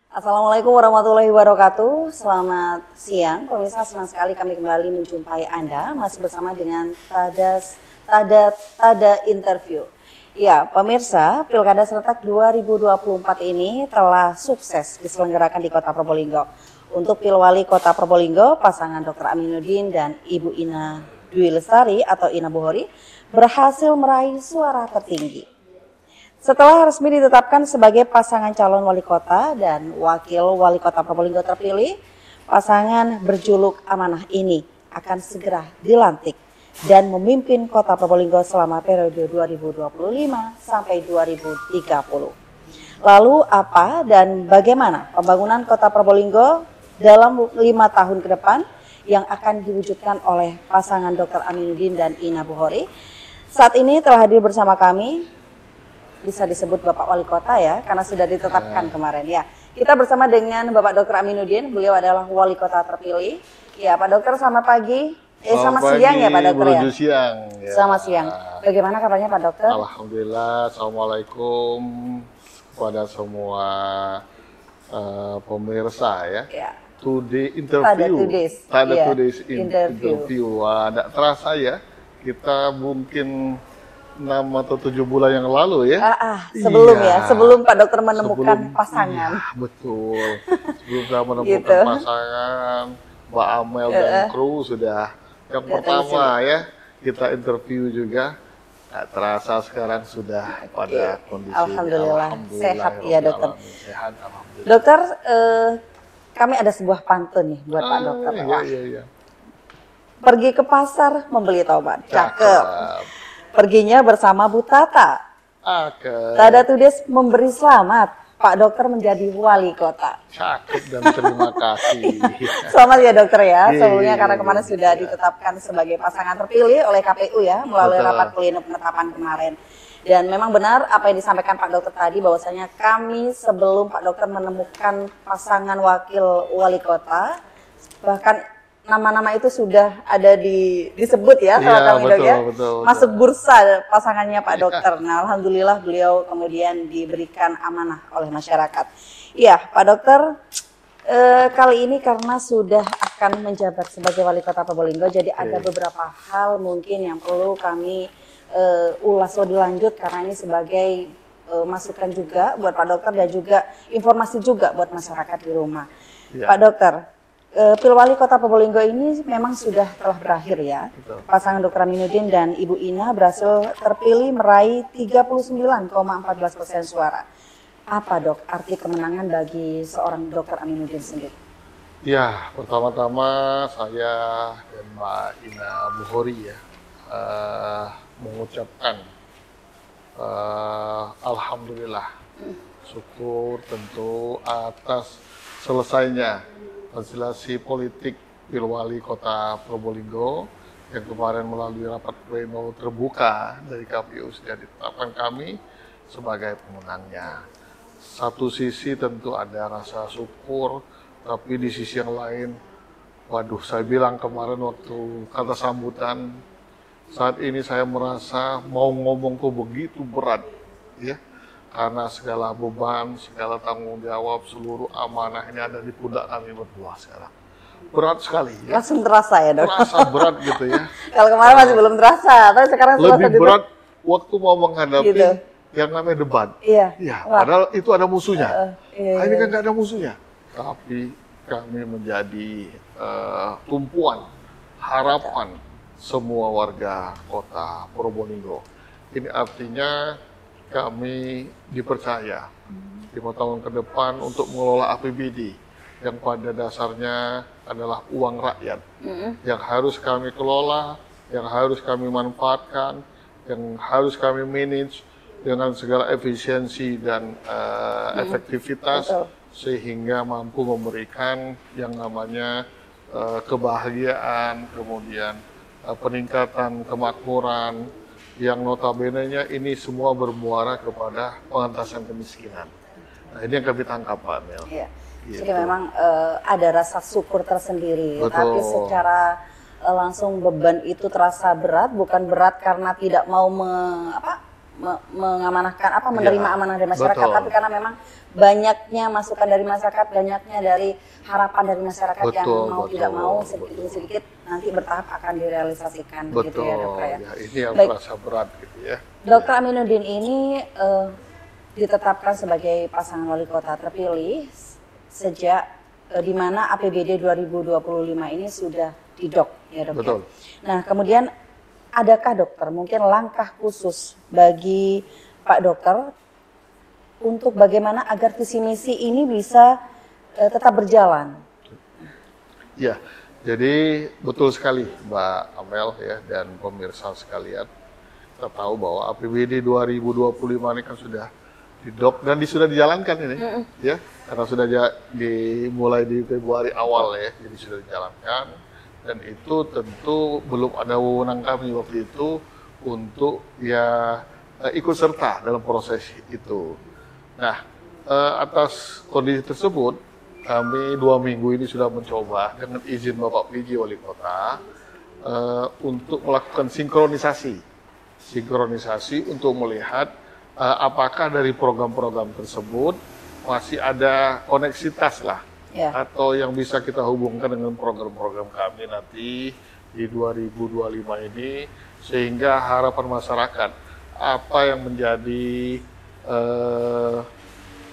Assalamualaikum warahmatullahi wabarakatuh. Selamat siang, pemirsa. Senang sekali kami kembali menjumpai Anda masih bersama dengan Tada Interview. Ya, pemirsa, Pilkada Serentak 2024 ini telah sukses diselenggarakan di Kota Probolinggo. Untuk Pilwali Kota Probolinggo, pasangan Dr. Aminuddin dan Ibu Ina Dwi Lestari atau Ina Bukhori berhasil meraih suara tertinggi. Setelah resmi ditetapkan sebagai pasangan calon wali kota dan wakil wali kota Probolinggo terpilih, pasangan berjuluk Amanah ini akan segera dilantik dan memimpin kota Probolinggo selama periode 2025 sampai 2030. Lalu apa dan bagaimana pembangunan kota Probolinggo dalam 5 tahun ke depan yang akan diwujudkan oleh pasangan Dr. Aminuddin dan Ina Bukhori? Saat ini telah hadir bersama kami, bisa disebut Bapak Wali Kota ya, karena sudah ditetapkan kemarin ya. Kita bersama dengan Bapak Dr. Aminuddin, beliau adalah Wali Kota terpilih. Ya Pak Dokter, selamat pagi. Selamat siang ya Pak Dokter ya. Siang. Ya. Selamat siang. Bagaimana kabarnya Pak Dokter? Alhamdulillah, Assalamualaikum kepada semua pemirsa ya. Today interview. Today's interview. Wah, tidak terasa ya, kita mungkin 6 atau 7 bulan yang lalu ya. Sebelum ya, sebelum Pak Dokter menemukan pasangan. Iya, betul. Sebelum saya menemukan pasangan, Mbak Amel dan kru sudah yang pertama ya, kita interview juga. Nggak terasa sekarang sudah pada kondisi Alhamdulillah sehat ya Dokter. Sehat, alhamdulillah. Dokter, kami ada sebuah pantun nih buat Pak Dokter. Iya. Pergi ke pasar membeli tomat. Cakep. Perginya bersama Bu Tata. Tada Tudes memberi selamat. Pak Dokter menjadi wali kota. Cakep dan terima kasih. Selamat ya Dokter ya. Sebelumnya karena kemarin sudah ditetapkan sebagai pasangan terpilih oleh KPU ya melalui rapat pleno penetapan kemarin. Dan memang benar apa yang disampaikan Pak Dokter tadi, bahwasanya kami sebelum Pak Dokter menemukan pasangan wakil wali kota, bahkan nama-nama itu sudah ada disebut ya, kalau kami betul. Masuk bursa pasangannya Pak Dokter. Nah, alhamdulillah beliau kemudian diberikan amanah oleh masyarakat. Iya, Pak Dokter, kali ini karena sudah akan menjabat sebagai wali kota Probolinggo, jadi ada beberapa hal mungkin yang perlu kami ulas lebih lanjut karena ini sebagai masukan juga buat Pak Dokter dan juga informasi juga buat masyarakat di rumah. Pak Dokter, Pilwali Kota Probolinggo ini memang sudah telah berakhir ya. Betul. Pasangan Dr. Aminuddin dan Ibu Ina berhasil terpilih meraih 39,14% suara. Apa Dok arti kemenangan bagi seorang Dr. Aminuddin sendiri? Ya, pertama-tama saya dan Mbak Ina Bukhori ya mengucapkan alhamdulillah, syukur tentu atas selesainya konstelasi politik Pilwali Kota Probolinggo yang kemarin melalui rapat pleno terbuka dari KPU sudah ditetapkan kami sebagai pemenangnya. Satu sisi tentu ada rasa syukur, tapi di sisi yang lain, waduh, saya bilang kemarin waktu kata sambutan, saat ini saya merasa mau ngomong tuh begitu berat, ya. Karena segala beban, segala tanggung jawab, seluruh amanah ini ada di pundak kami berdua sekarang. Berat sekali. Ya? Langsung terasa ya Dok? Terasa berat gitu ya. Kalau kemarin masih belum terasa, tapi sekarang lebih berat waktu mau menghadapi gitu. Yang namanya debat. Iya. Padahal itu ada musuhnya. Ini kan nggak ada musuhnya. Tapi kami menjadi tumpuan harapan semua warga kota Probolinggo. Ini artinya kami dipercaya 5 tahun ke depan untuk mengelola APBD yang pada dasarnya adalah uang rakyat yang harus kami kelola, yang harus kami manfaatkan, yang harus kami manage dengan segala efisiensi dan efektivitas sehingga mampu memberikan yang namanya kebahagiaan, kemudian peningkatan kemakmuran, yang notabene-nya ini semua bermuara kepada pengentasan kemiskinan. Nah, ini yang kami tangkap, Pak Mel. Iya. Gitu. Jadi memang ada rasa syukur tersendiri, betul. Tapi secara langsung beban itu terasa berat, bukan berat karena tidak mau mengamanahkan menerima Ya, amanah dari masyarakat, betul. tapi karena memang banyaknya masukan dari masyarakat, banyaknya dari harapan dari masyarakat yang Betul, mau betul, tidak mau betul. sedikit demi sedikit nanti bertahap akan direalisasikan begitu Betul, ya dokter ya. ya ini yang Baik. terasa berat gitu ya. Dokter Aminuddin ini ditetapkan sebagai pasangan wali kota terpilih sejak di mana APBD 2025 ini sudah didok ya dok. Betul. Nah kemudian adakah dokter mungkin langkah khusus bagi Pak Dokter untuk bagaimana agar visi misi ini bisa tetap berjalan? Ya, jadi betul sekali Mbak Amel ya dan pemirsa sekalian. Kita tahu bahwa APBD 2025 ini kan sudah didok dan sudah dijalankan ini, ya, karena sudah dimulai di Februari awal ya, jadi sudah dijalankan dan itu tentu belum ada wewenang kami waktu itu untuk ya ikut serta dalam proses itu. Nah, atas kondisi tersebut kami 2 minggu ini sudah mencoba dengan izin Bapak PJ Wali Kota untuk melakukan sinkronisasi untuk melihat apakah dari program-program tersebut masih ada koneksitas lah Ya. atau yang bisa kita hubungkan dengan program-program kami nanti di 2025 ini sehingga harapan masyarakat apa yang menjadi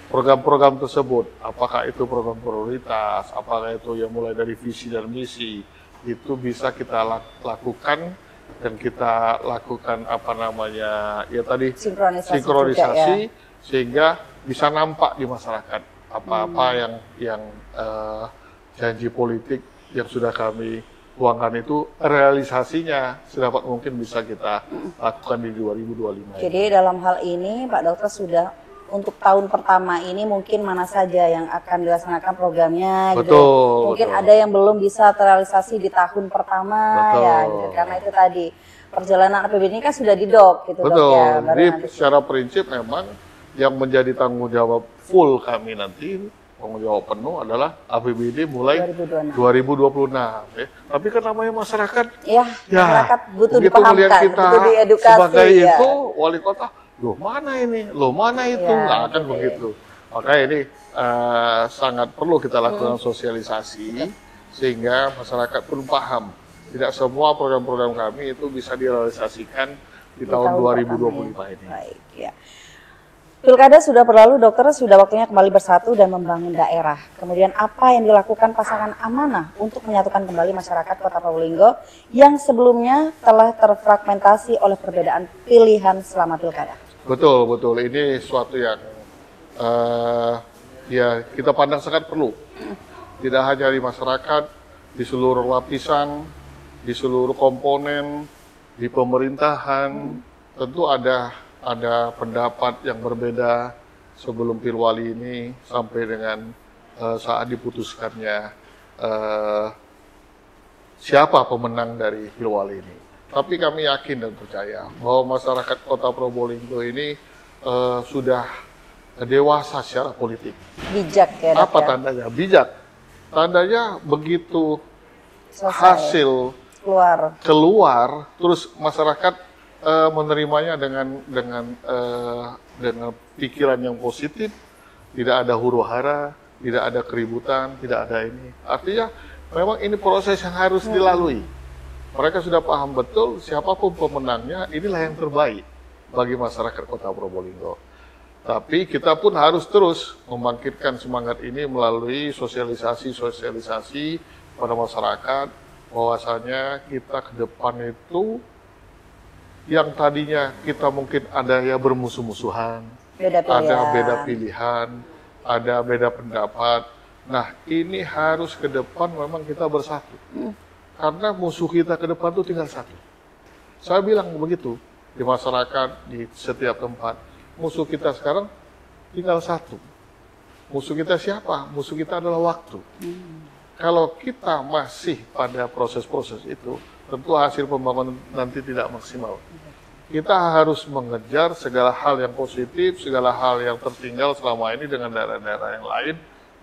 program-program tersebut, apakah itu program prioritas, apakah itu yang mulai dari visi dan misi, itu bisa kita lakukan dan kita lakukan ya tadi sinkronisasi juga, ya. sehingga bisa nampak di masyarakat apa-apa yang janji politik yang sudah kami tuangkan itu realisasinya sedapat mungkin bisa kita lakukan di 2025. Jadi dalam hal ini Pak Dokter sudah untuk tahun pertama ini mungkin mana saja yang akan dilaksanakan programnya gitu. Mungkin betul. ada yang belum bisa terrealisasi di tahun pertama ya gitu. Karena itu tadi perjalanan APBD ini kan sudah didok gitu Betul. dok ya. Jadi secara prinsip memang yang menjadi tanggung jawab full kami nanti, tanggung jawab penuh adalah APBD mulai 2026 ya. Tapi kan namanya masyarakat masyarakat butuh begitu dipahamkan, melihat kita butuh diedukasi sebagai ya. itu wali kota, loh mana ini, loh mana itu, nggak akan begitu. Makanya ini sangat perlu kita lakukan sosialisasi sehingga masyarakat pun paham. Tidak semua program-program kami itu bisa direalisasikan di tahun 2025 ini. Baik, ya. Pilkada sudah berlalu, dokter, sudah waktunya kembali bersatu dan membangun daerah. Kemudian apa yang dilakukan pasangan amanah untuk menyatukan kembali masyarakat Kota Probolinggo yang sebelumnya telah terfragmentasi oleh perbedaan pilihan selama pilkada? Betul, betul. Ini suatu yang ya kita pandang sangat perlu. Tidak hanya di masyarakat, di seluruh lapisan, di seluruh komponen, di pemerintahan, tentu ada pendapat yang berbeda sebelum Pilwali ini sampai dengan saat diputuskannya siapa pemenang dari Pilwali ini. Tapi kami yakin dan percaya bahwa masyarakat Kota Probolinggo ini sudah dewasa secara politik. Bijak ya. Apa tandanya? Bijak. Tandanya begitu hasil keluar, terus masyarakat menerimanya dengan pikiran yang positif, tidak ada huru-hara, tidak ada keributan, tidak ada ini. Artinya memang ini proses yang harus dilalui. Mereka sudah paham betul siapapun pemenangnya, inilah yang terbaik bagi masyarakat Kota Probolinggo. Tapi kita pun harus terus membangkitkan semangat ini melalui sosialisasi pada masyarakat, bahwasanya kita ke depan itu yang tadinya kita mungkin ada ya bermusuh-musuhan, ada beda pilihan, ada beda pendapat. Nah, ini harus ke depan memang kita bersatu. Karena musuh kita ke depan itu tinggal satu. Saya bilang begitu di masyarakat, di setiap tempat. Musuh kita sekarang tinggal satu. Musuh kita siapa? Musuh kita adalah waktu. Kalau kita masih pada proses-proses itu, tentu hasil pembangunan nanti tidak maksimal. Kita harus mengejar segala hal yang positif, segala hal yang tertinggal selama ini dengan daerah-daerah yang lain,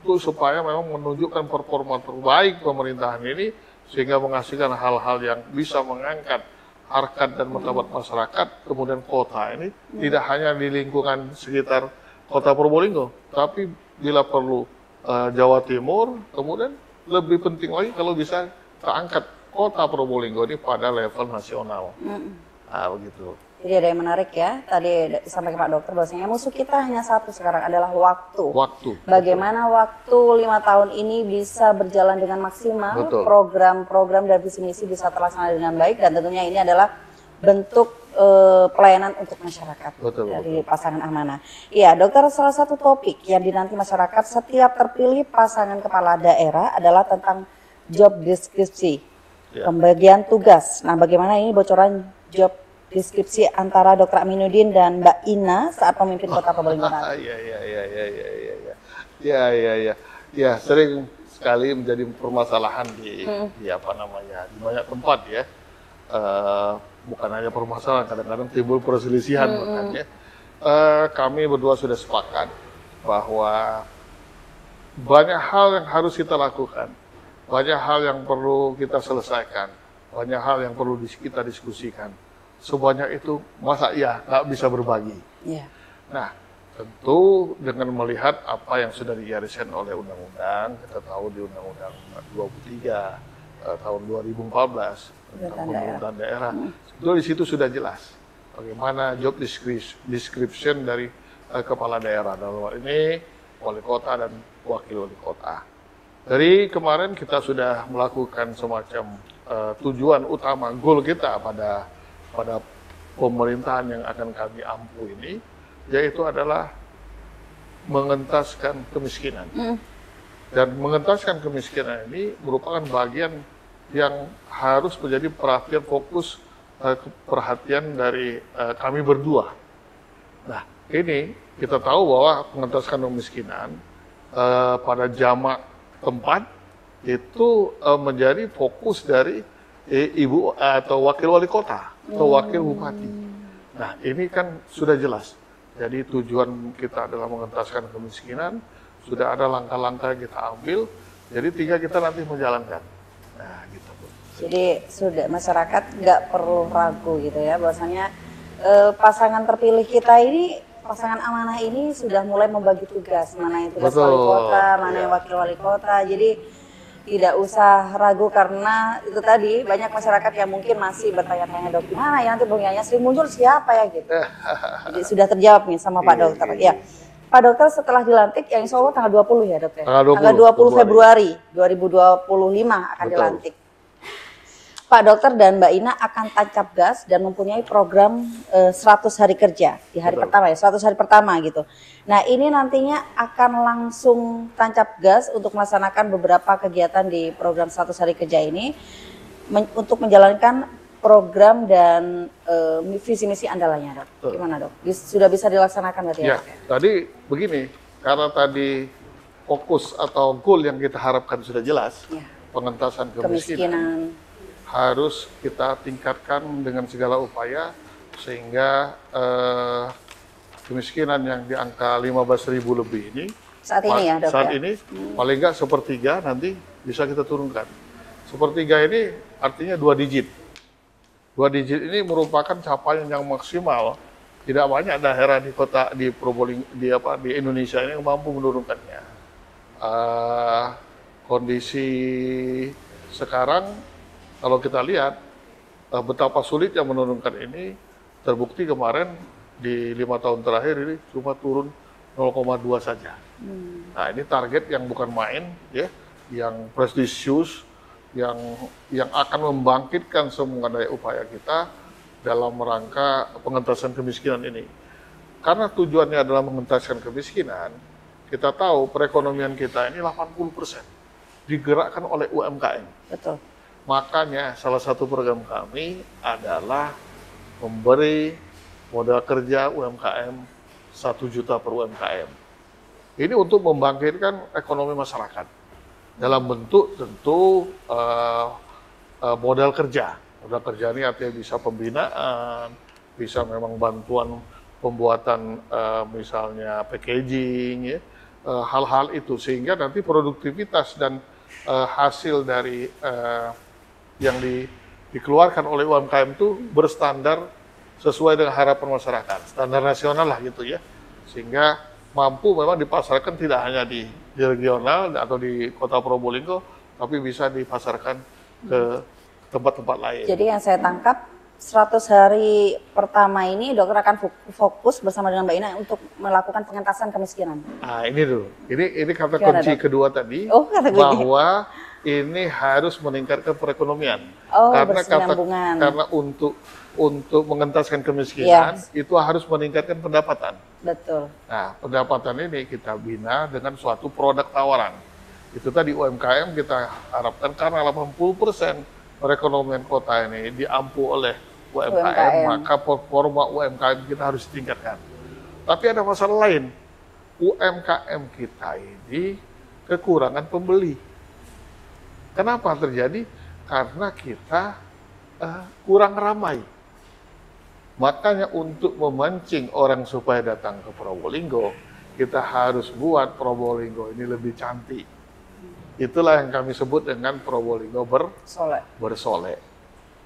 untuk supaya memang menunjukkan performa terbaik pemerintahan ini, sehingga menghasilkan hal-hal yang bisa mengangkat harkat dan martabat masyarakat, kemudian kota ini tidak hanya di lingkungan sekitar kota Probolinggo, tapi bila perlu Jawa Timur, kemudian lebih penting lagi kalau bisa kita angkat kota Probolinggo ini pada level nasional. Begitu. Jadi ada yang menarik ya, tadi disampaikan Pak Dokter bahwasanya musuh kita hanya satu sekarang adalah waktu. Bagaimana waktu 5 tahun ini bisa berjalan dengan maksimal, program-program dan visi misi bisa terlaksana dengan baik, dan tentunya ini adalah bentuk pelayanan untuk masyarakat dari pasangan amanah. Iya, Dokter, salah satu topik yang dinanti masyarakat setiap terpilih pasangan kepala daerah adalah tentang job deskripsi, pembagian tugas. Nah, bagaimana ini bocoran job deskripsi antara Dr. Aminuddin dan Mbak Ina saat memimpin Kota Probolinggo nanti? Ya, sering sekali menjadi permasalahan di apa namanya, di banyak tempat ya. Bukan hanya permasalahan, kadang-kadang timbul perselisihan bahkan ya. Kami berdua sudah sepakat bahwa banyak hal yang harus kita lakukan, banyak hal yang perlu kita selesaikan, banyak hal yang perlu kita diskusikan. Sebanyak itu, masa ya nggak bisa berbagi? Nah, tentu dengan melihat apa yang sudah digariskan oleh undang-undang, kita tahu di Undang-Undang 23 tahun 2014 tentang pemerintahan daerah, itu di situ sudah jelas bagaimana job description dari kepala daerah, dalam hal ini wali kota dan wakil wali kota. Dari kemarin kita sudah melakukan semacam tujuan utama, goal kita pada pemerintahan yang akan kami ampu ini, yaitu adalah mengentaskan kemiskinan. Dan mengentaskan kemiskinan ini merupakan bagian yang harus menjadi perhatian fokus perhatian dari kami berdua. Nah, ini kita tahu bahwa mengentaskan kemiskinan pada jamak tempat itu menjadi fokus dari ibu atau wakil wali kota atau wakil bupati. Nah, ini kan sudah jelas. Jadi tujuan kita adalah mengentaskan kemiskinan, sudah ada langkah-langkah yang kita ambil, jadi tinggal kita nanti menjalankan. Nah, gitu. Jadi sudah masyarakat nggak perlu ragu gitu ya, bahwasanya pasangan terpilih kita ini, pasangan amanah ini sudah mulai membagi tugas, mana yang tugas wali kota, mana yang wakil wali kota. Jadi tidak usah ragu, karena itu tadi banyak masyarakat yang mungkin masih bertanya-tanya, Dok, gimana ya nanti Bung Yaya Sri muncul siapa ya gitu. Jadi sudah terjawab nih sama Pak Dokter. Ya, Pak Dokter setelah dilantik, yang insya Allah tanggal 20 ya Dok ya? Tanggal 20 Februari 2025 akan dilantik. Pak Dokter dan Mbak Ina akan tancap gas dan mempunyai program 100 hari kerja di hari pertama ya, 100 hari pertama gitu. Nah, ini nantinya akan langsung tancap gas untuk melaksanakan beberapa kegiatan di program 100 hari kerja ini untuk menjalankan program dan visi misi andalannya, Dok. Gimana, Dok? Sudah bisa dilaksanakan berarti ya? Tadi begini, karena tadi fokus atau goal yang kita harapkan sudah jelas, pengentasan kemiskinan harus kita tingkatkan dengan segala upaya sehingga kemiskinan yang di angka 15.000 lebih ini saat ini ya, Dok, saat ini paling nggak sepertiga nanti bisa kita turunkan. Sepertiga ini artinya 2 digit. 2 digit ini merupakan capaian yang maksimal. Tidak banyak daerah di kota di Probolinggo di Indonesia ini yang mampu menurunkannya. Kondisi sekarang kalau kita lihat betapa sulitnya menurunkan ini, terbukti kemarin di 5 tahun terakhir ini cuma turun 0,2 saja. Nah, ini target yang bukan main, ya, yang prestisius, yang akan membangkitkan semua daya upaya kita dalam rangka pengentasan kemiskinan ini. Karena tujuannya adalah mengentaskan kemiskinan, kita tahu perekonomian kita ini 80% digerakkan oleh UMKM. Betul. Makanya salah satu program kami adalah memberi modal kerja UMKM 1 juta per UMKM. Ini untuk membangkitkan ekonomi masyarakat dalam bentuk tentu modal kerja. Modal kerja ini artinya bisa pembinaan, bisa memang bantuan pembuatan misalnya packaging, ya, hal-hal itu sehingga nanti produktivitas dan hasil dari yang dikeluarkan oleh UMKM itu berstandar sesuai dengan harapan masyarakat, standar nasional lah gitu ya, sehingga mampu memang dipasarkan tidak hanya di regional atau di Kota Probolinggo, tapi bisa dipasarkan ke tempat-tempat lain. Jadi yang saya tangkap 100 hari pertama ini dokter akan fokus bersama dengan Mbak Ina untuk melakukan pengentasan kemiskinan. Nah ini dulu, ini kata Gimana, kunci Dok? kedua tadi, Kata kunci. bahwa ini harus meningkatkan perekonomian. Karena berkesinambungan. karena untuk mengentaskan kemiskinan itu harus meningkatkan pendapatan. Betul. Nah, pendapatan ini kita bina dengan suatu produk tawaran. Itu tadi UMKM kita harapkan karena 80% perekonomian kota ini diampu oleh UMKM, maka performa UMKM kita harus ditingkatkan. Tapi ada masalah lain. UMKM kita ini kekurangan pembeli. Kenapa terjadi? Karena kita kurang ramai. Makanya untuk memancing orang supaya datang ke Probolinggo, kita harus buat Probolinggo ini lebih cantik. Itulah yang kami sebut dengan Probolinggo bersolek.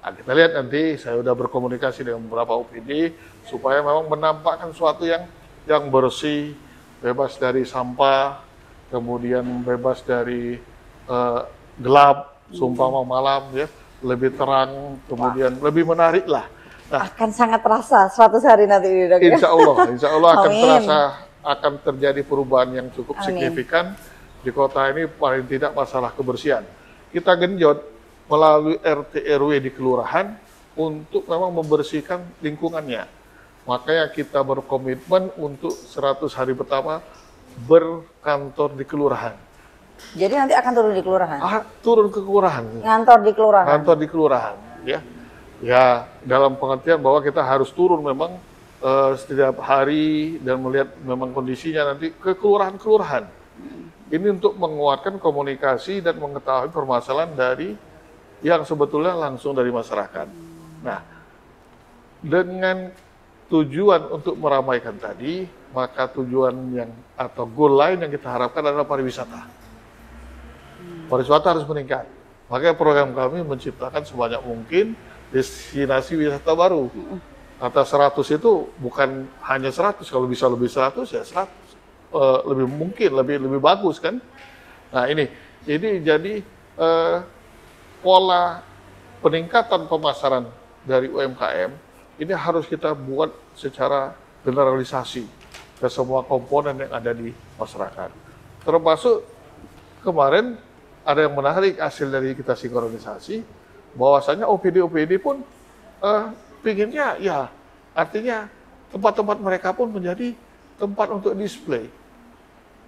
Nah, kita lihat nanti, saya sudah berkomunikasi dengan beberapa OPD, supaya memang menampakkan sesuatu yang bersih, bebas dari sampah, kemudian bebas dari gelap, sumpama malam, ya, lebih terang, kemudian lebih menarik lah. Nah, akan sangat terasa 100 hari nanti ini, Dok. Insya Allah akan terasa, akan terjadi perubahan yang cukup signifikan di kota ini, paling tidak masalah kebersihan. Kita genjot melalui RT RW di kelurahan untuk memang membersihkan lingkungannya. Makanya kita berkomitmen untuk 100 hari pertama berkantor di kelurahan. Jadi nanti akan turun di kelurahan? Turun ke kelurahan. Ngantor di kelurahan? Ngantor di kelurahan, ya. Ya, dalam pengertian bahwa kita harus turun memang setiap hari dan melihat memang kondisinya nanti ke kelurahan-kelurahan. Ini untuk menguatkan komunikasi dan mengetahui permasalahan dari yang sebetulnya langsung dari masyarakat. Nah, dengan tujuan untuk meramaikan tadi, maka tujuan yang atau goal lain yang kita harapkan adalah pariwisata. Pariwisata harus meningkat. Makanya program kami menciptakan sebanyak mungkin destinasi wisata baru. Kata 100 itu bukan hanya 100, kalau bisa lebih 100 ya 100. Lebih mungkin, lebih bagus kan. Nah ini jadi pola peningkatan pemasaran dari UMKM ini harus kita buat secara generalisasi ke semua komponen yang ada di masyarakat. Termasuk kemarin ada yang menarik hasil dari kita sinkronisasi, bahwasanya OPD pun pinginnya ya, artinya tempat-tempat mereka pun menjadi tempat untuk display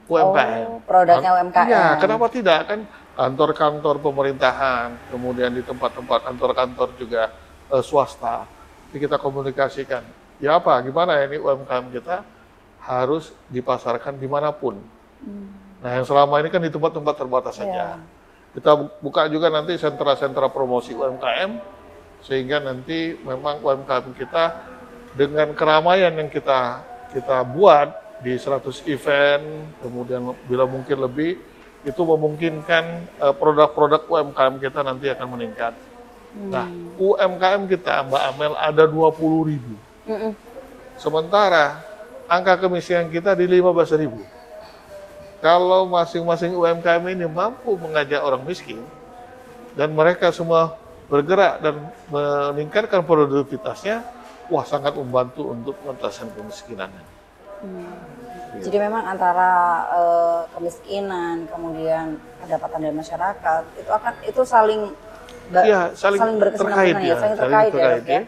UMKM. Produknya UMKM. Ya, kenapa tidak kan? Kantor-kantor pemerintahan, kemudian di tempat-tempat kantor-kantor juga swasta. Jadi kita komunikasikan. Ya apa, gimana ini UMKM kita harus dipasarkan dimanapun. Nah yang selama ini kan di tempat-tempat terbatas saja. Kita buka juga nanti sentra-sentra promosi UMKM, sehingga nanti memang UMKM kita dengan keramaian yang kita buat di 100 event, kemudian bila mungkin lebih, itu memungkinkan produk-produk UMKM kita nanti akan meningkat. Nah, UMKM kita, Mbak Amel, ada 20.000. Sementara angka kemiskinan kita di 15.000. Kalau masing-masing UMKM ini mampu mengajak orang miskin, dan mereka semua bergerak dan meningkatkan produktivitasnya, wah sangat membantu untuk pengentasan kemiskinan. Jadi memang antara kemiskinan, kemudian pendapatan dari masyarakat itu saling berkesinambungan saling terkait ya.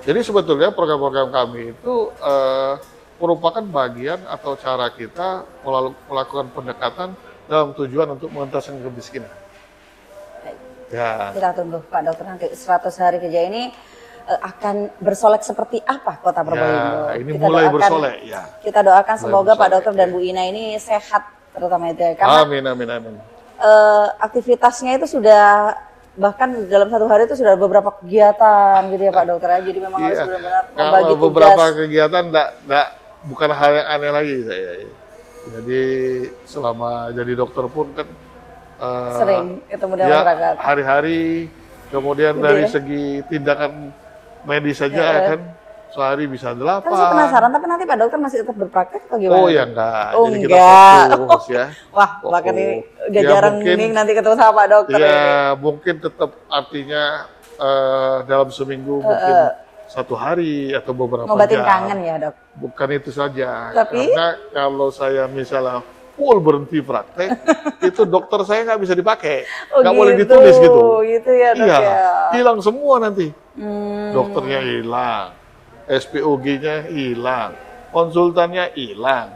Jadi sebetulnya program-program kami itu merupakan bagian atau cara kita melakukan pendekatan dalam tujuan untuk mengentaskan kemiskinan. Ya. Kita tunggu Pak Dokter nanti 100 hari kerja ini akan bersolek seperti apa Kota Probolinggo. Ya, ini kita mulai bersolek ya. Kita doakan semoga Pak Dokter dan Bu Ina ini sehat terutama itu ya. Karena amin. aktivitasnya itu sudah bahkan dalam satu hari itu sudah beberapa kegiatan gitu ya Pak Dokter ya. Jadi memang harus benar-benar membagi tugas. Beberapa kegiatan bukan hal yang aneh lagi saya. Jadi selama jadi dokter pun kan sering ketemu dengan masyarakat. Hari-hari Kemudian Gede dari ya? segi tindakan medis saja kan sehari bisa Kan saya 8. penasaran, tapi nanti Pak Dokter masih tetap berpraktek atau gimana? Oh ya enggak, Oh jadi kita enggak. fokus ya. Wah, bahkan ini udah Ya, jarang mungkin- ini nanti ketemu sama Pak Dokter ini. Ya mungkin tetap artinya dalam seminggu mungkin 1 hari atau beberapa Ngobatin jam. kangen ya, Dok? Bukan itu saja. Tapi? Karena kalau saya misalnya full berhenti praktek, itu dokter saya nggak bisa dipakai. Oh Nggak boleh gitu. ditulis gitu. Gitu ya, Dok Iya, ya. hilang semua nanti. Hmm. Dokternya hilang, SPOG-nya hilang, konsultannya hilang,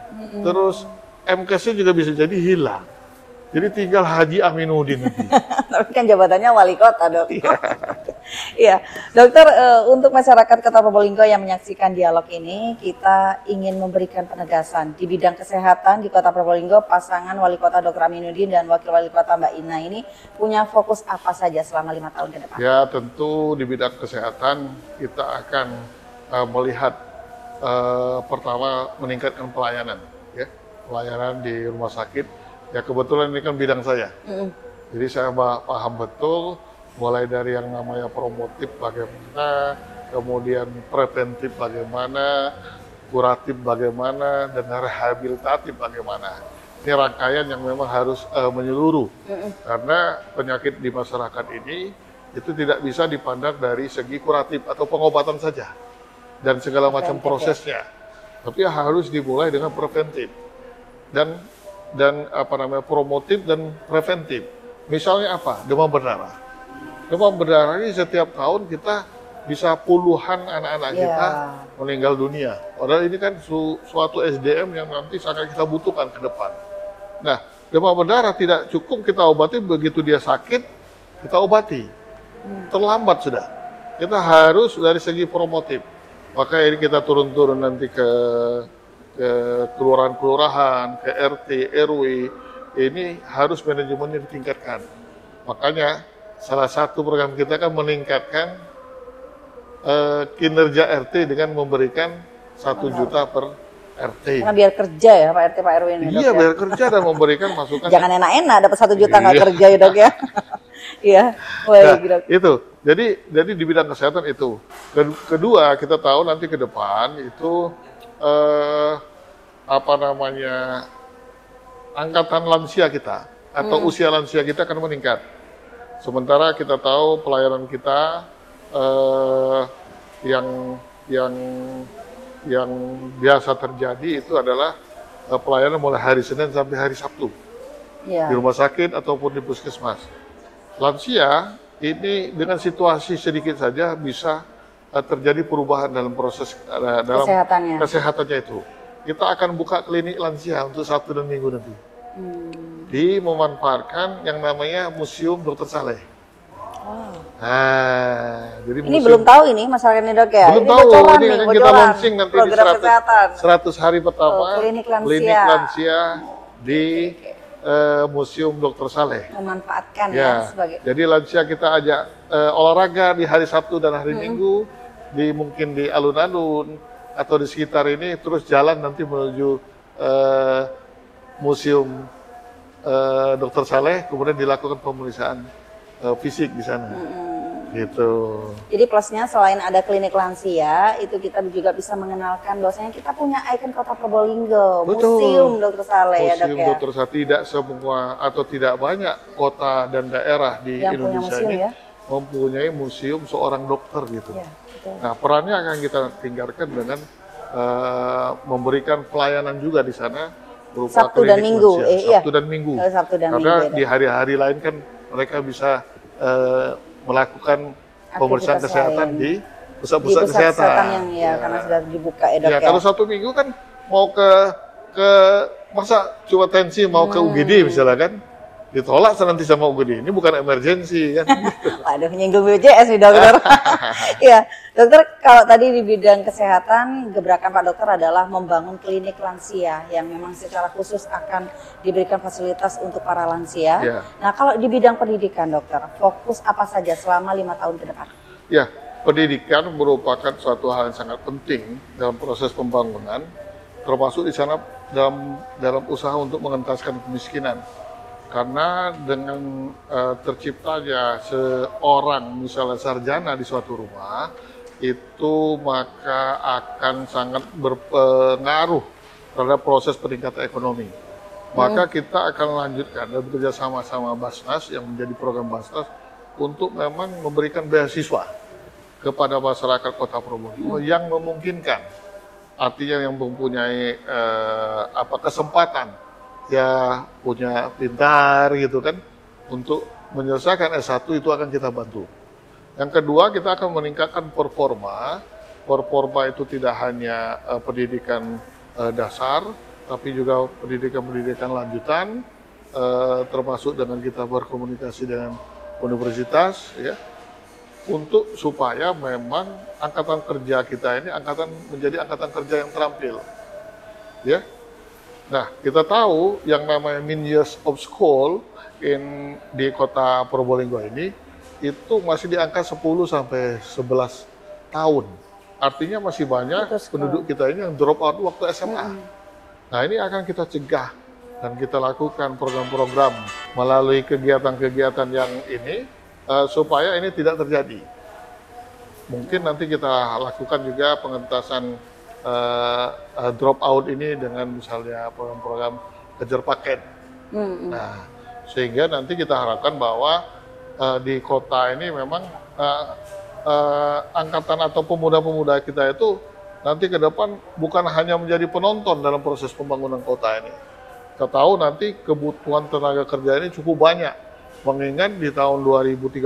terus MKesnya juga bisa jadi hilang. Jadi tinggal Haji Aminuddin nanti. Tapi kan jabatannya wali kota, Dok. Iya, Dokter, untuk masyarakat Kota Probolinggo yang menyaksikan dialog ini, kita ingin memberikan penegasan di bidang kesehatan di Kota Probolinggo. Pasangan Wali Kota Dr. Aminuddin dan Wakil Wali Kota Mbak Ina ini punya fokus apa saja selama 5 tahun ke depan? Ya tentu di bidang kesehatan kita akan melihat pertama meningkatkan pelayanan, ya pelayanan di rumah sakit. Ya kebetulan ini kan bidang saya, jadi saya paham betul mulai dari yang namanya promotif bagaimana, kemudian preventif bagaimana, kuratif bagaimana, dan rehabilitatif bagaimana. Ini rangkaian yang memang harus menyeluruh, karena penyakit di masyarakat ini itu tidak bisa dipandang dari segi kuratif atau pengobatan saja dan segala macam prosesnya, tapi harus dimulai dengan preventif dan apa namanya promotif dan preventif. Misalnya apa? Demam berdarah. Demam berdarah ini setiap tahun kita bisa puluhan anak-anak kita meninggal dunia. Padahal ini kan suatu SDM yang nanti sangat kita butuhkan ke depan. Nah, demam berdarah tidak cukup kita obati, begitu dia sakit kita obati. Terlambat sudah. Kita harus dari segi promotif. Maka ini kita turun-turun nanti ke kelurahan-kelurahan, ke RT, RW, ini harus manajemennya ditingkatkan. Makanya salah satu program kita kan meningkatkan kinerja RT dengan memberikan 1 juta per RT. Karena biar kerja ya Pak RT, Pak RW ini, Dok, Iya, ya? biar kerja dan memberikan masukan. Jangan enak-enak dapat 1 juta nggak Iya. kerja ya, Dok ya. Iya, baik, Dok. Itu. Jadi di bidang kesehatan itu. Kedua, kita tahu nanti ke depan itu apa namanya angkatan lansia kita atau usia lansia kita akan meningkat. Sementara kita tahu pelayanan kita yang biasa terjadi itu adalah pelayanan mulai hari Senin sampai hari Sabtu Iya. di rumah sakit ataupun di puskesmas. Lansia ini dengan situasi sedikit saja bisa terjadi perubahan dalam proses dalam kesehatannya itu. Kita akan buka klinik lansia untuk Sabtu dan Minggu nanti. Memanfaatkan yang namanya Museum Dr. Saleh. Nah, jadi Ini belum tahu ini masyarakat ini, Dok ya. belum Ini tahu, bocoran ini nih, akan kita bocoran. launching nanti di Program kesehatan. 100 hari pertama Klinik lansia. klinik lansia di Museum Dr. Saleh. Memanfaatkan ya Ya, sebagai jadi lansia kita ajak olahraga di hari Sabtu dan hari Minggu, mungkin di alun-alun atau di sekitar ini, terus jalan nanti menuju Museum Dr. Saleh, kemudian dilakukan pemeriksaan fisik di sana. Gitu. Jadi plusnya selain ada klinik lansia, itu kita juga bisa mengenalkan bahwasanya kita punya ikon Kota Probolinggo, Betul. Museum Dr. Saleh ya, Dok Museum ya. Dr. Saleh, tidak semua atau tidak banyak kota dan daerah di Yang punya Indonesia museum, ini ya. mempunyai museum seorang dokter gitu. Ya, betul. Nah, perannya akan kita tingkatkan dengan memberikan pelayanan juga di sana berupa Sabtu dan klinik Minggu, lansia. iya. Sabtu dan Minggu. Sabtu dan Karena Minggu, ya, di hari-hari lain kan mereka bisa melakukan pemeriksaan Aktivitas kesehatan lain. di Di pusat-pusat kesehatan. yang ya, karena sudah dibuka ya, Dok Ya, ya. kalau Sabtu Minggu kan mau ke masa cuma tensi mau ke UGD misalnya kan, ditolak nanti sama UGD. Ini bukan emergensi kan. Waduh, nyinggung BPJS nih, Dokter. Iya, Dokter, kalau tadi di bidang kesehatan, gebrakan Pak Dokter adalah membangun klinik lansia yang memang secara khusus akan diberikan fasilitas untuk para lansia. Ya. Nah, kalau di bidang pendidikan, Dokter, fokus apa saja selama 5 tahun ke depan? Ya, pendidikan merupakan suatu hal yang sangat penting dalam proses pembangunan, termasuk di sana dalam usaha untuk mengentaskan kemiskinan. Karena dengan terciptanya seorang misalnya sarjana di suatu rumah, itu maka akan sangat berpengaruh terhadap proses peningkatan ekonomi. Maka kita akan lanjutkan dan bekerja sama-sama Basnas yang menjadi program Basnas untuk memang memberikan beasiswa kepada masyarakat Kota Probolinggo yang memungkinkan, artinya yang mempunyai kesempatan, ya punya pintar gitu kan, untuk menyelesaikan S1 itu akan kita bantu. Yang kedua, kita akan meningkatkan performa. Performa itu tidak hanya pendidikan dasar, tapi juga pendidikan-pendidikan lanjutan, termasuk dengan kita berkomunikasi dengan universitas, ya, untuk supaya memang angkatan kerja kita ini menjadi angkatan kerja yang terampil, ya. Nah, kita tahu yang namanya mean years of school di Kota Probolinggo ini itu masih di angka 10 sampai 11 tahun. Artinya masih banyak penduduk kita ini yang drop out waktu SMA. Nah, ini akan kita cegah dan kita lakukan program-program melalui kegiatan-kegiatan yang ini supaya ini tidak terjadi. Mungkin nanti kita lakukan juga pengentasan drop out ini dengan misalnya program-program kejar paket. Nah, sehingga nanti kita harapkan bahwa di kota ini memang angkatan atau pemuda-pemuda kita itu nanti ke depan bukan hanya menjadi penonton dalam proses pembangunan kota ini. Kita tahu nanti kebutuhan tenaga kerja ini cukup banyak. Mengingat di tahun 2030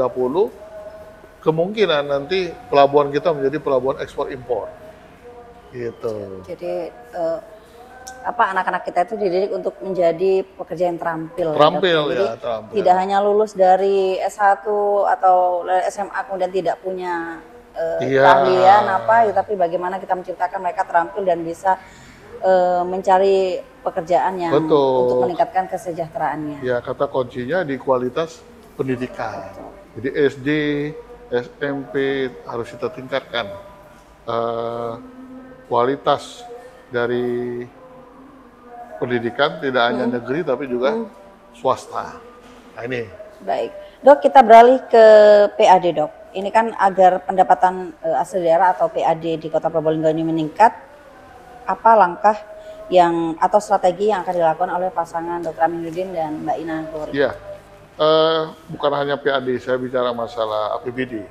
kemungkinan nanti pelabuhan kita menjadi pelabuhan ekspor impor. Gitu. Jadi anak-anak kita itu dididik untuk menjadi pekerja yang terampil. Terampil Jadi, ya, terampil. Tidak hanya lulus dari S1 atau SMA kemudian tidak punya keahlian tapi bagaimana kita menciptakan mereka terampil dan bisa mencari pekerjaan yang untuk meningkatkan kesejahteraannya. Ya, kata kuncinya di kualitas pendidikan. Jadi SD, SMP harus kita tingkatkan kualitas dari pendidikan, tidak hanya negeri tapi juga swasta. Nah, ini. Baik, Dok, kita beralih ke PAD, Dok. Ini kan agar pendapatan asli daerah atau PAD di Kota Probolinggo ini meningkat, apa langkah atau strategi yang akan dilakukan oleh pasangan Dr. Aminuddin dan Mbak Ina Glory? Iya, bukan hanya PAD, saya bicara masalah APBD.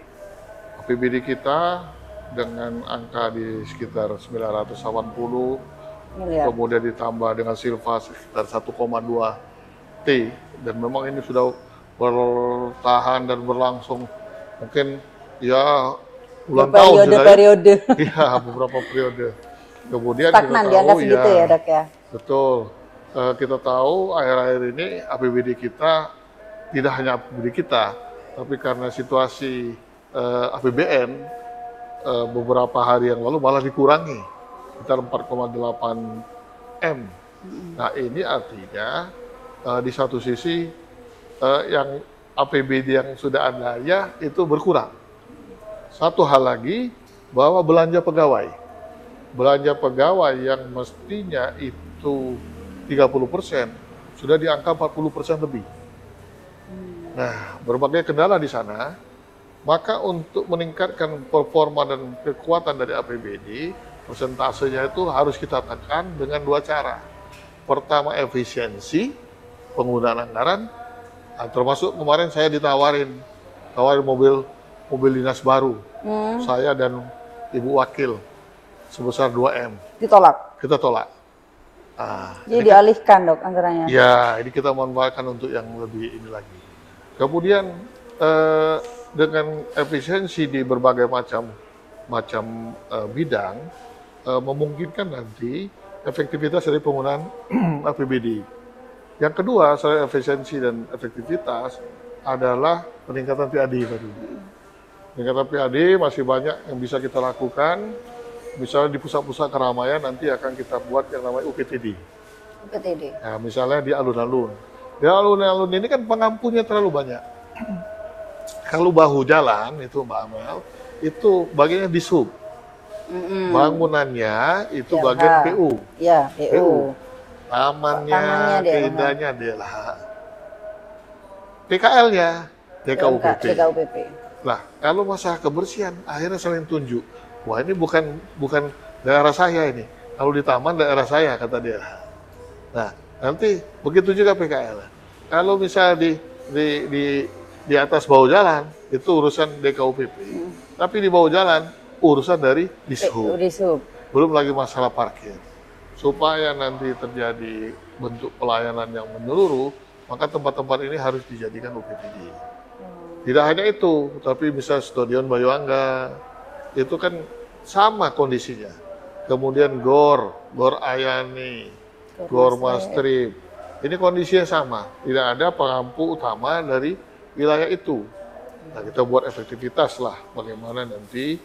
APBD kita dengan angka di sekitar 980 miliar. Kemudian ditambah dengan silva sekitar 1,2 T, dan memang ini sudah bertahan dan berlangsung mungkin ya puluhan tahun sudah. Periode. Iya, beberapa periode. Kemudian stagnan kita tahu dianggap segitu ya, Dok ya. Betul. Kita tahu akhir-akhir ini APBD kita tidak hanya APBD kita, tapi karena situasi APBN beberapa hari yang lalu malah dikurangi sekitar 4,8 M. Nah, ini artinya di satu sisi yang APBD yang sudah ada ya itu berkurang. Satu hal lagi bahwa belanja pegawai yang mestinya itu 30% sudah di angka 40% lebih. Nah, berbagai kendala di sana. Maka untuk meningkatkan performa dan kekuatan dari APBD, persentasenya itu harus kita tekan dengan dua cara. Pertama, efisiensi penggunaan anggaran, termasuk kemarin saya tawarin mobil dinas baru, saya dan Ibu Wakil, sebesar 2 M. Ditolak? Kita tolak. Jadi dialihkan, Dok, anggarannya? Ya, ini kita manfaatkan untuk yang lebih ini lagi. Kemudian, dengan efisiensi di berbagai macam bidang, memungkinkan nanti efektivitas dari penggunaan APBD. Yang kedua, selain efisiensi dan efektivitas, adalah peningkatan PAD tadi. Peningkatan PAD masih banyak yang bisa kita lakukan. Misalnya di pusat-pusat keramaian nanti akan kita buat yang namanya UPTD. Nah, misalnya di alun-alun. Di alun-alun ini kan pengampunnya terlalu banyak. Kalau bahu jalan itu Mbak Amel, itu bagiannya di sub. Bangunannya itu bagian PU. Ya, PU. Tamannya, keindahannya DLH. PKL-nya, DKUPP. DKUPP. Nah, kalau masalah kebersihan, akhirnya saling tunjuk. Wah, ini bukan daerah saya ini. Kalau di taman daerah saya, kata dia. Nah, nanti begitu juga PKL. Kalau misalnya di atas bawah jalan, itu urusan DKUPP. Tapi di bawah jalan, urusan dari Dishub. Belum lagi masalah parkir. Supaya nanti terjadi bentuk pelayanan yang menyeluruh, maka tempat-tempat ini harus dijadikan UPTD. Tidak hanya itu, tapi bisa Stadion Bayuangga, itu kan sama kondisinya. Kemudian GOR Ayani, GOR Mastrip, ini kondisinya sama. Tidak ada pengampu utama dari wilayah itu. Nah, kita buat efektivitas lah, bagaimana nanti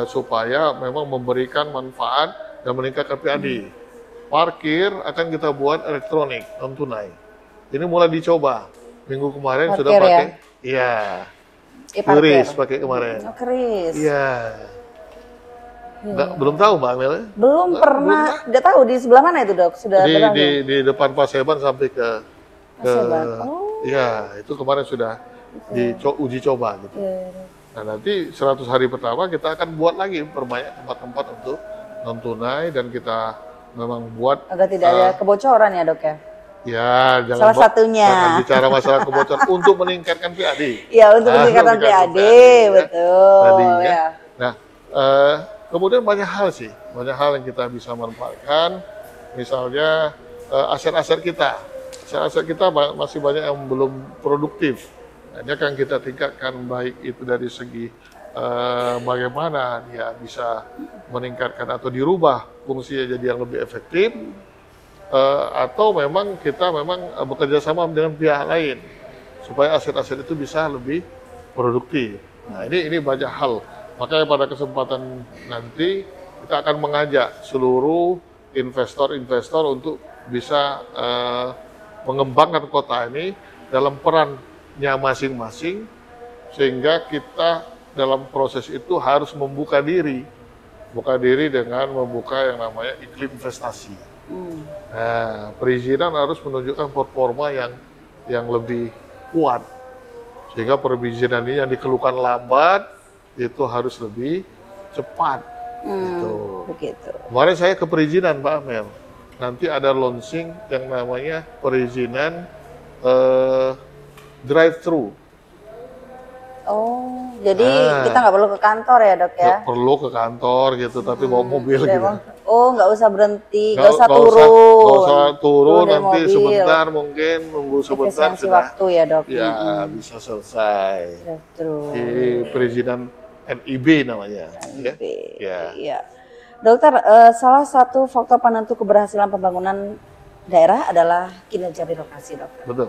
supaya memang memberikan manfaat dan meningkatkan PAD. Parkir akan kita buat elektronik, non tunai. Ini mulai dicoba. Minggu kemarin parkir sudah pakai, ya? Iya. Keris pakai kemarin. Oh, keris. Iya. Belum tahu Mbak Amel? Belum pernah. Nggak tahu di sebelah mana itu dok? Sudah di depan Paseban sampai ke Paseban. Oh. Iya, itu kemarin sudah uji coba gitu. Nah, nanti 100 hari pertama kita akan buat lagi perbanyak tempat-tempat untuk non tunai dan kita memang buat agar tidak ada kebocoran ya dok ya? Ya, salah satunya. Jangan bicara masalah kebocoran untuk meningkatkan PAD. Ya, untuk meningkatkan PAD, betul. Tadinya. Ya. Nah, kemudian banyak hal sih, banyak hal yang kita bisa manfaatkan. Misalnya aset-aset kita, aset-aset kita masih banyak yang belum produktif. Nah, ini akan kita tingkatkan baik itu dari segi bagaimana dia bisa meningkatkan atau dirubah fungsinya jadi yang lebih efektif, atau memang kita bekerja sama dengan pihak lain supaya aset-aset itu bisa lebih produktif. Nah, ini banyak hal. Makanya pada kesempatan nanti kita akan mengajak seluruh investor-investor untuk bisa mengembangkan kota ini dalam perannya masing-masing, sehingga kita dalam proses itu harus membuka diri dengan membuka yang namanya iklim investasi. Nah, perizinan harus menunjukkan performa yang lebih kuat, sehingga perizinan ini yang dikeluhkan lambat itu harus lebih cepat. Gitu. Begitu. Kemarin saya ke perizinan Pak Amel, nanti ada launching yang namanya perizinan drive-thru. Oh, jadi kita nggak perlu ke kantor ya dok ya? Nggak perlu ke kantor gitu, tapi bawa mobil gitu. Oh, nggak usah berhenti, nggak usah turun. Nggak usah turun, nanti mobil. Sebentar mungkin, nunggu sebentar efisiensi waktu ya dok? Ya, bisa selesai. Betul. Di perizinan NIB namanya. NIB. Ya. Iya. Dokter, salah satu faktor penentu keberhasilan pembangunan daerah adalah kinerja birokrasi, dokter. Betul.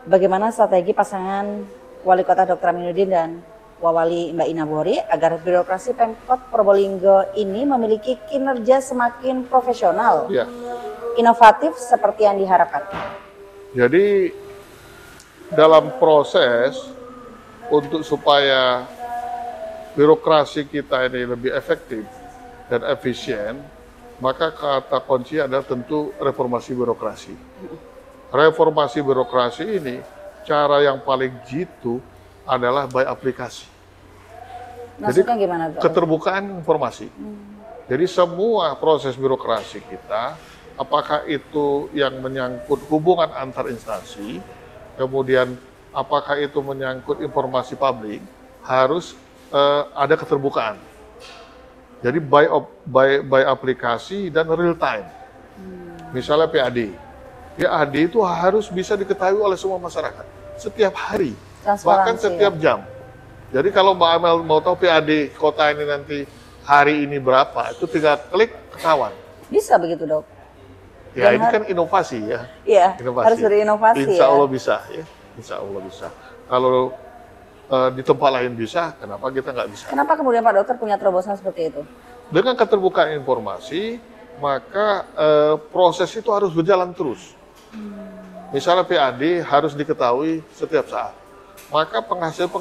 Bagaimana strategi pasangan Wali Kota Dr. Aminuddin dan Wawali Mbak Ina Buhori agar birokrasi Pemkot Probolinggo ini memiliki kinerja semakin profesional, inovatif seperti yang diharapkan? Jadi dalam proses untuk supaya birokrasi kita ini lebih efektif dan efisien, maka kata kunci adalah tentu reformasi birokrasi. Reformasi birokrasi ini cara yang paling jitu adalah by aplikasi. Maksudnya jadi, gimana tuh? Keterbukaan informasi. Jadi semua proses birokrasi kita, apakah itu yang menyangkut hubungan antar instansi, kemudian apakah itu menyangkut informasi publik, harus ada keterbukaan. Jadi by aplikasi dan real time. Misalnya PAD. PAD itu harus bisa diketahui oleh semua masyarakat setiap hari, bahkan setiap jam. Jadi kalau Mbak Amel mau tahu PAD kota ini nanti hari ini berapa, itu tinggal klik ketahuan. Bisa begitu dok? Ya ini kan inovasi ya. Iya, inovasi. Harus berinovasi. Insya Allah bisa ya. Insya Allah bisa. Kalau di tempat lain bisa, kenapa kita nggak bisa? Kenapa kemudian Pak Dokter punya terobosan seperti itu? Dengan keterbukaan informasi, maka proses itu harus berjalan terus. Misalnya PAD harus diketahui setiap saat. Maka penghasil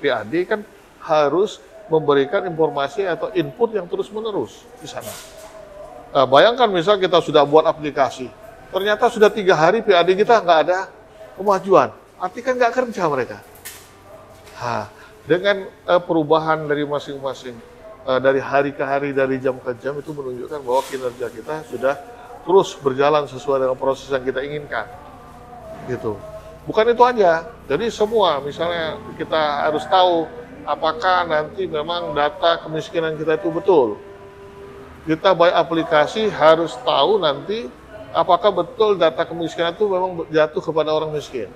PAD kan harus memberikan informasi atau input yang terus-menerus di sana. Bayangkan misal kita sudah buat aplikasi, ternyata sudah 3 hari PAD kita nggak ada kemajuan. arti kan nggak kerja mereka. Nah, dengan perubahan dari masing-masing, dari hari ke hari, dari jam ke jam, itu menunjukkan bahwa kinerja kita sudah terus berjalan sesuai dengan proses yang kita inginkan. Gitu. Bukan itu aja, jadi semua, misalnya kita harus tahu apakah nanti memang data kemiskinan kita itu betul. Kita by aplikasi harus tahu nanti apakah betul data kemiskinan itu memang jatuh kepada orang miskin.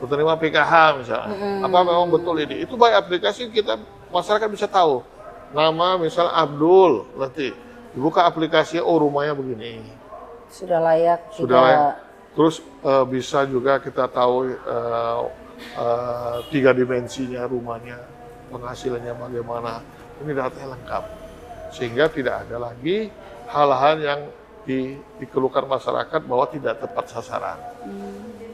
Penerima PKH misalnya, apa memang betul ini? Itu by aplikasi kita, masyarakat bisa tahu. Nama misalnya Abdul, nanti dibuka aplikasi, oh rumahnya begini. Sudah layak. Sudah layak. Terus bisa juga kita tahu 3 dimensinya rumahnya, penghasilannya bagaimana. Ini datanya lengkap. Sehingga tidak ada lagi hal-hal yang dikeluhkan masyarakat bahwa tidak tepat sasaran.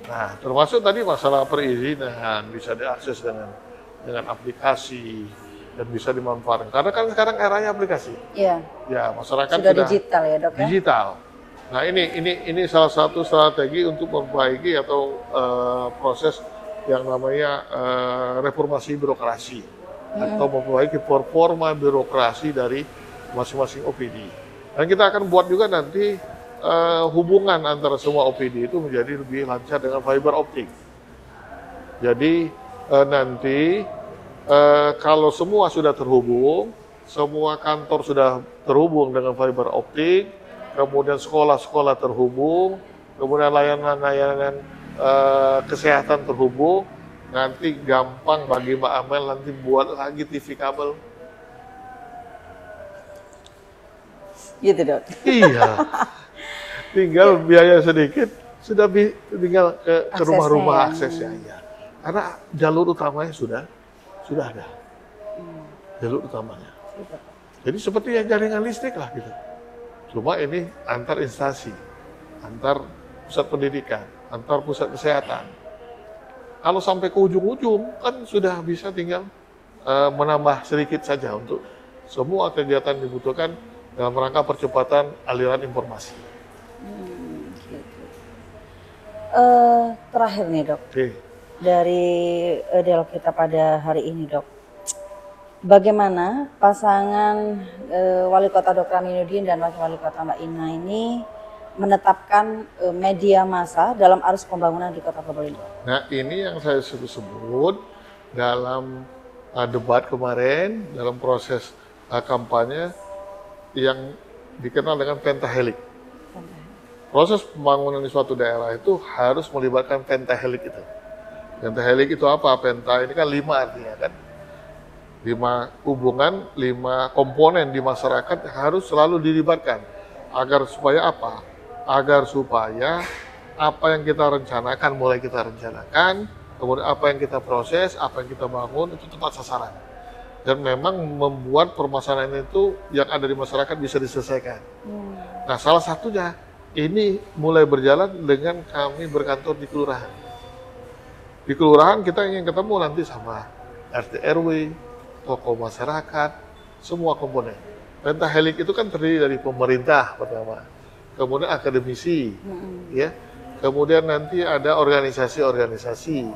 Nah, termasuk tadi masalah perizinan bisa diakses dengan aplikasi dan bisa dimanfaatkan. Karena kan sekarang eranya aplikasi. Iya. Ya, masyarakat sudah digital ya, Dok ya? Digital. Nah, ini salah satu strategi untuk memperbaiki atau proses yang namanya reformasi birokrasi atau memperbaiki performa birokrasi dari masing-masing OPD. Dan kita akan buat juga nanti hubungan antara semua OPD itu menjadi lebih lancar dengan fiber optik. Jadi nanti kalau semua sudah terhubung, semua kantor sudah terhubung dengan fiber optik, kemudian sekolah-sekolah terhubung, kemudian layanan-layanan kesehatan terhubung, nanti gampang bagi Mbak Amel nanti buat lagi TV kabel. Gitu, Dok? Iya. Tinggal biaya sedikit, sudah tinggal ke rumah-rumah aksesnya. Ya. Karena jalur utamanya sudah ada. Jalur utamanya. Jadi seperti yang jaringan listrik lah gitu. Cuma ini antar instansi, antar pusat pendidikan, antar pusat kesehatan. Kalau sampai ke ujung-ujung kan sudah bisa tinggal menambah sedikit saja untuk semua kegiatan dibutuhkan dalam rangka percepatan aliran informasi. Gitu. Terakhir nih, Dok. Dari dialog kita pada hari ini, Dok. Bagaimana pasangan Wali Kota Dr. Aminuddin dan Wakil Wali Kota Mbak Ina ini menetapkan media massa dalam arus pembangunan di Kota Probolinggo? Nah, ini yang saya sebut dalam debat kemarin, dalam proses kampanye yang dikenal dengan pentahelik. Proses pembangunan di suatu daerah itu harus melibatkan pentahelik itu. Pentahelik itu apa? Penta ini kan 5 artinya kan. 5 hubungan, 5 komponen di masyarakat harus selalu dilibatkan. Agar supaya apa? Agar supaya apa yang kita rencanakan, mulai kita rencanakan, kemudian apa yang kita proses, apa yang kita bangun, itu tepat sasaran. Dan memang membuat permasalahan itu yang ada di masyarakat bisa diselesaikan. Nah, salah satunya ini mulai berjalan dengan kami berkantor di kelurahan. Di kelurahan kita ingin ketemu nanti sama RT RW, tokoh masyarakat, semua komponen. Pentahelik itu kan terdiri dari pemerintah pertama, kemudian akademisi, ya, kemudian nanti ada organisasi-organisasi,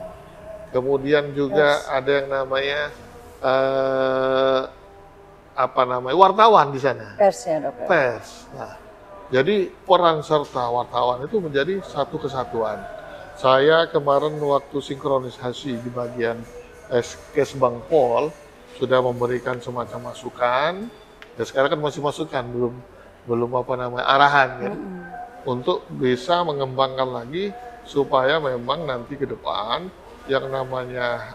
kemudian juga ada yang namanya wartawan di sana. Pers ya, Dok. Pers. Nah, jadi peran serta wartawan itu menjadi satu kesatuan. Saya kemarin waktu sinkronisasi di bagian Kesbang Pol sudah memberikan semacam masukan. Dan sekarang kan masih masukan, belum arahan kan, untuk bisa mengembangkan lagi supaya memang nanti ke depan yang namanya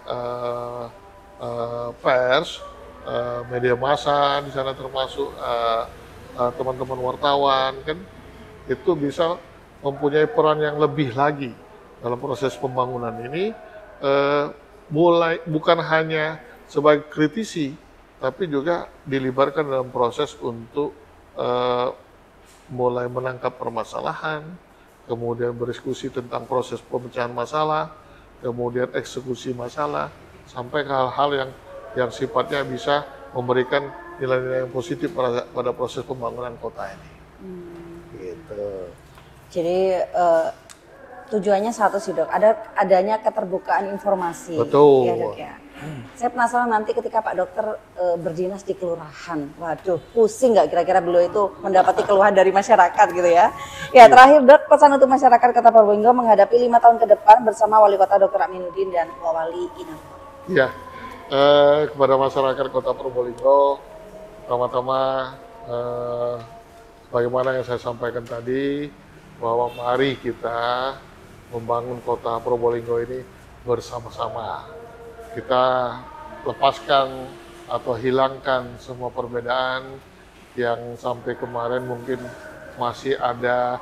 pers, media massa di sana termasuk teman-teman wartawan kan, itu bisa mempunyai peran yang lebih lagi dalam proses pembangunan ini, mulai bukan hanya sebagai kritisi, tapi juga dilibatkan dalam proses untuk mulai menangkap permasalahan, kemudian berdiskusi tentang proses pemecahan masalah, kemudian eksekusi masalah, sampai ke hal-hal yang sifatnya bisa memberikan nilai-nilai yang positif pada proses pembangunan kota ini. Gitu. Jadi tujuannya satu sih dok, adanya keterbukaan informasi. Betul. Ya dok ya. Saya penasaran nanti ketika Pak Dokter berdinas di kelurahan, waduh pusing nggak kira-kira beliau itu mendapati keluhan dari masyarakat gitu ya. Ya terakhir dok, pesan untuk masyarakat Kota Probolinggo menghadapi 5 tahun ke depan bersama Wali Kota Dr. Aminuddin dan Wali Ina. Ya, kepada masyarakat Kota Probolinggo, pertama-tama bagaimana yang saya sampaikan tadi, bahwa mari kita membangun Kota Probolinggo ini bersama-sama. Kita lepaskan atau hilangkan semua perbedaan yang sampai kemarin mungkin masih ada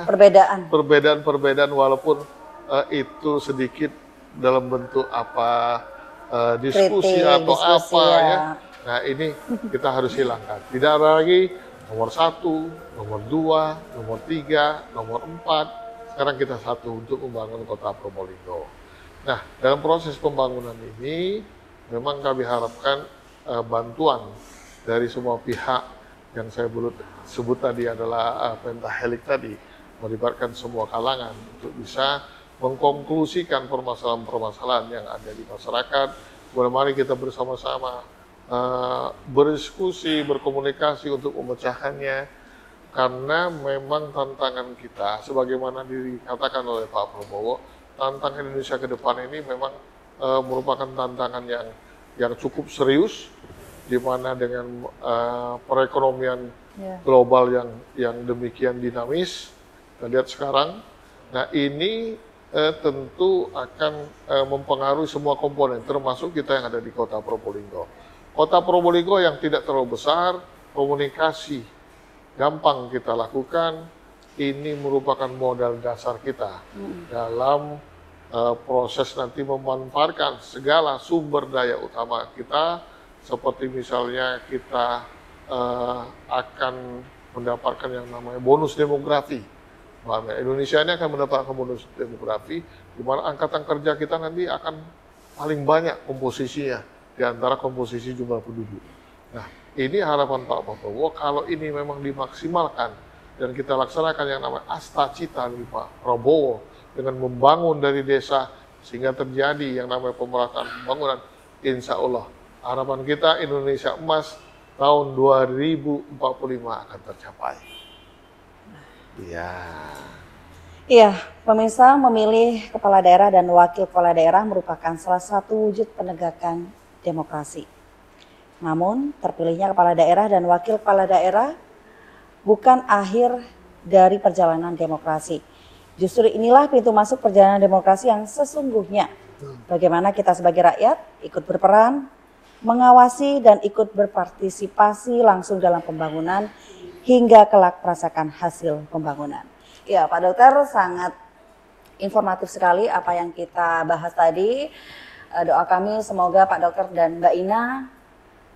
perbedaan walaupun itu sedikit dalam bentuk diskusi atau apa ya. Nah ini kita harus hilangkan. Tidak ada lagi nomor 1, nomor 2, nomor 3, nomor 4. Sekarang kita satu untuk membangun Kota Probolinggo. Nah, dalam proses pembangunan ini memang kami harapkan bantuan dari semua pihak yang saya sebut tadi adalah pentahelik tadi, melibatkan semua kalangan untuk bisa mengkonklusikan permasalahan-permasalahan yang ada di masyarakat. Mari kita bersama-sama berdiskusi, berkomunikasi untuk memecahkannya. Karena memang tantangan kita, sebagaimana dikatakan oleh Pak Prabowo, tantangan Indonesia ke depan ini memang merupakan tantangan yang cukup serius, di mana dengan perekonomian global yang demikian dinamis, kita lihat sekarang. Nah ini tentu akan mempengaruhi semua komponen, termasuk kita yang ada di Kota Probolinggo. Kota Probolinggo yang tidak terlalu besar, komunikasi gampang kita lakukan, ini merupakan modal dasar kita dalam proses nanti memanfaatkan segala sumber daya utama kita, seperti misalnya kita akan mendapatkan yang namanya bonus demografi. Indonesia ini akan mendapatkan bonus demografi, di mana angkatan kerja kita nanti akan paling banyak komposisinya di antara komposisi jumlah penduduk. Nah, ini harapan Pak Prabowo, kalau ini memang dimaksimalkan dan kita laksanakan yang namanya Astacita dari Pak Prabowo dengan membangun dari desa sehingga terjadi yang namanya pemerataan pembangunan, insya Allah harapan kita Indonesia Emas tahun 2045 akan tercapai. Iya, pemirsa, memilih kepala daerah dan wakil kepala daerah merupakan salah satu wujud penegakan demokrasi. Namun, terpilihnya kepala daerah dan wakil kepala daerah bukan akhir dari perjalanan demokrasi. Justru inilah pintu masuk perjalanan demokrasi yang sesungguhnya. Bagaimana kita sebagai rakyat ikut berperan, mengawasi dan ikut berpartisipasi langsung dalam pembangunan hingga kelak merasakan hasil pembangunan. Ya, Pak Dokter, sangat informatif sekali apa yang kita bahas tadi. Doa kami semoga Pak Dokter dan Mbak Ina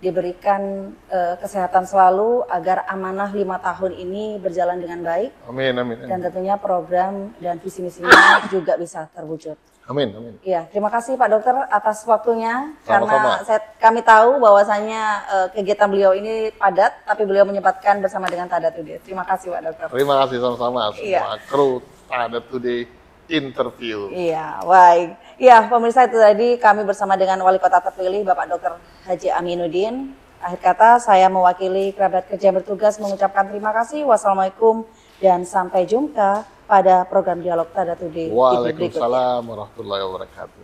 diberikan kesehatan selalu agar amanah 5 tahun ini berjalan dengan baik. Amin, amin, amin. Dan tentunya program dan visi misinya juga bisa terwujud. Amin, amin. Iya, terima kasih Pak Dokter atas waktunya. Sama-sama. Karena kami tahu bahwasannya kegiatan beliau ini padat, tapi beliau menyempatkan bersama dengan Tada Today. Terima kasih Pak Dokter. Terima kasih sama-sama semua kru Tada Today interview. Iya, baik. Iya, pemirsa, itu tadi kami bersama dengan Wali Kota terpilih Bapak Dr. Haji Aminuddin. Akhir kata saya mewakili kerabat kerja yang bertugas mengucapkan terima kasih. Wassalamualaikum dan sampai jumpa pada program Dialog Tada Today. Waalaikumsalam warahmatullahi wabarakatuh.